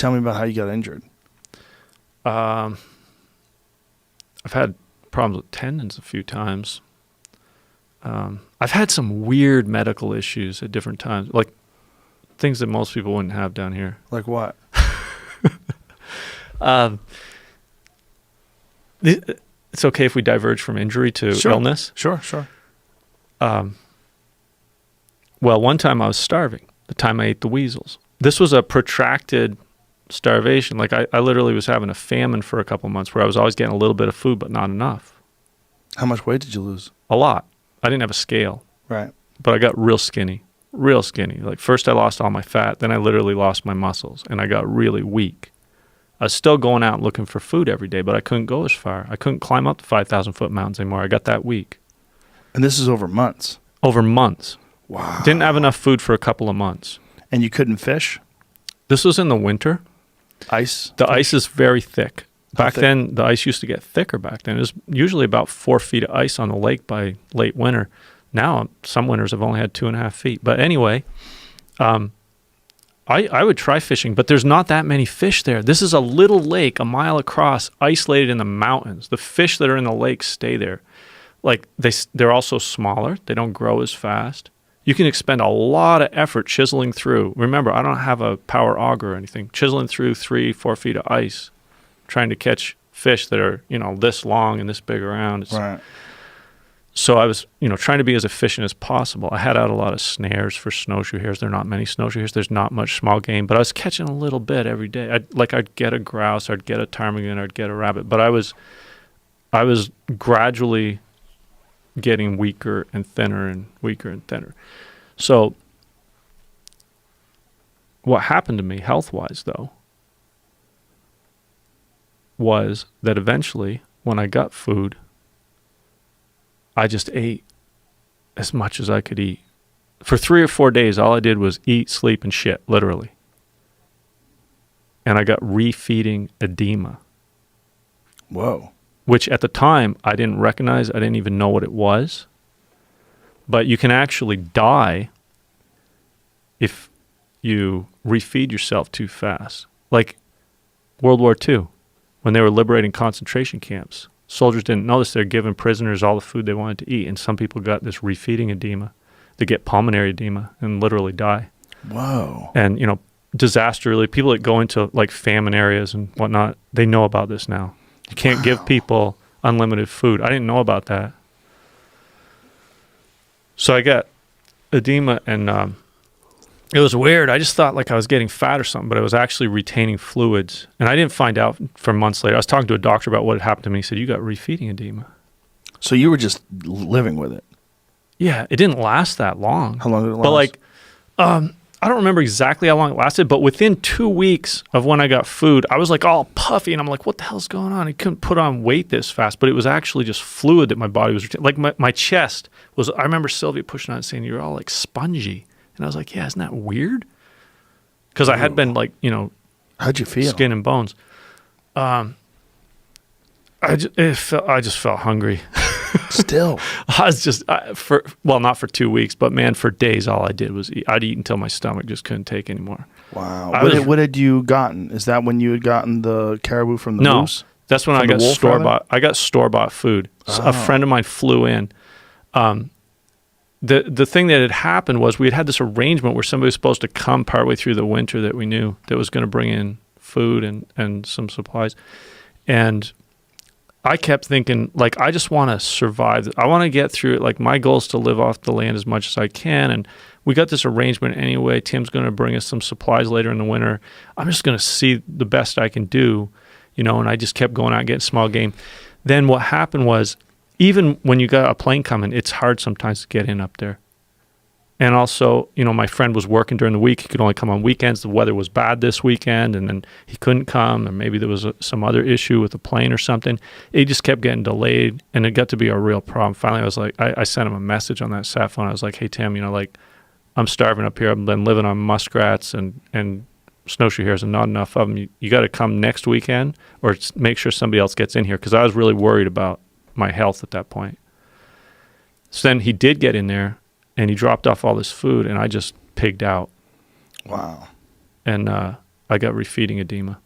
Tell me about how you got injured. I've had problems with tendons a few times. I've had some weird medical issues at different times, like things that most people wouldn't have down here. Like what? It's okay if we diverge from injury to illness. Sure. Well, one time I was starving, the time I ate the weasels. This was a protracted starvation. Like I literally was having a famine for a couple months where I was always getting a little bit of food, but not enough. How much weight did you lose? A lot. I didn't have a scale. Right. But I got real skinny. Like first I lost all my fat, then I literally lost my muscles, and I got really weak. I was still going out looking for food every day, but I couldn't go as far. I couldn't climb up the 5,000-foot mountains anymore. I got that weak. And this is over months? Over months. Wow. Didn't have enough food for a couple of months. And you couldn't fish? This was in the winter. Ice? The ice is very thick. Back thick? then, the ice used to get thicker back then. It was usually about 4 feet of ice on the lake by late winter. Now, some winters have only had 2.5 feet. But anyway, I would try fishing, but there's not that many fish there. This is a little lake a mile across, isolated in the mountains. The fish that are in the lake stay there. Like they're also smaller. They don't grow as fast. You can expend a lot of effort chiseling through. Remember, I don't have a power auger or anything. Chiseling through 3-4 feet of ice, trying to catch fish that are, this long and this big around. Right. So I was, trying to be as efficient as possible. I had out a lot of snares for snowshoe hares. There are not many snowshoe hares. There's not much small game, but I was catching a little bit every day. I'd get a grouse, I'd get a ptarmigan, I'd get a rabbit, but I was gradually getting weaker and thinner and weaker and thinner. So what happened to me health-wise, though, was that eventually when I got food, I just ate as much as I could eat. For 3 or 4 days, all I did was eat, sleep, and shit, literally. And I got refeeding edema. Whoa. Which at the time, I didn't recognize. I didn't even know what it was. But you can actually die if you refeed yourself too fast. Like World War II, when they were liberating concentration camps. Soldiers didn't notice they're giving prisoners all the food they wanted to eat, and some people got this refeeding edema. They get pulmonary edema and literally die. Whoa. And, disaster relief, people that go into like famine areas and whatnot, they know about this now. You can't give people unlimited food. I didn't know about that. So I got edema, and it was weird. I just thought like I was getting fat or something, but I was actually retaining fluids. And I didn't find out for months later. I was talking to a doctor about what had happened to me. He said, you got refeeding edema. So you were just living with it? Yeah, it didn't last that long. How long did it last? But like, I don't remember exactly how long it lasted, but within 2 weeks of when I got food, I was like all puffy, and I'm like, what the hell's going on? I couldn't put on weight this fast, but it was actually just fluid that my body was retaining. Like my chest was, I remember Sylvia pushing on it saying, you're all like spongy. And I was like, yeah, isn't that weird? Because I had been like, how'd you feel? Skin and bones. I just felt hungry. Still. I was just, not for 2 weeks, but man, for days, all I did was eat. I'd eat until my stomach just couldn't take anymore. Wow. What had you gotten? Is that when you had gotten the caribou from the moose? No, that's when I got store-bought. I got store-bought food. Oh. A friend of mine flew in. The thing that had happened was we had this arrangement where somebody was supposed to come partway through the winter that we knew that was going to bring in food and some supplies. And I kept thinking, like, I just want to survive. I want to get through it. Like, my goal is to live off the land as much as I can. And we got this arrangement anyway. Tim's going to bring us some supplies later in the winter. I'm just going to see the best I can do, and I just kept going out and getting small game. Then what happened was, even when you got a plane coming, it's hard sometimes to get in up there. And also, my friend was working during the week. He could only come on weekends. The weather was bad this weekend, and then he couldn't come, or maybe there was some other issue with the plane or something. It just kept getting delayed, and it got to be a real problem. Finally, I was like, I sent him a message on that sat phone. I was like, hey, Tim, I'm starving up here. I've been living on muskrats and snowshoe hares and not enough of them. You got to come next weekend or make sure somebody else gets in here, because I was really worried about my health at that point. So then he did get in there, and he dropped off all this food, and I just pigged out. Wow. And I I got refeeding edema.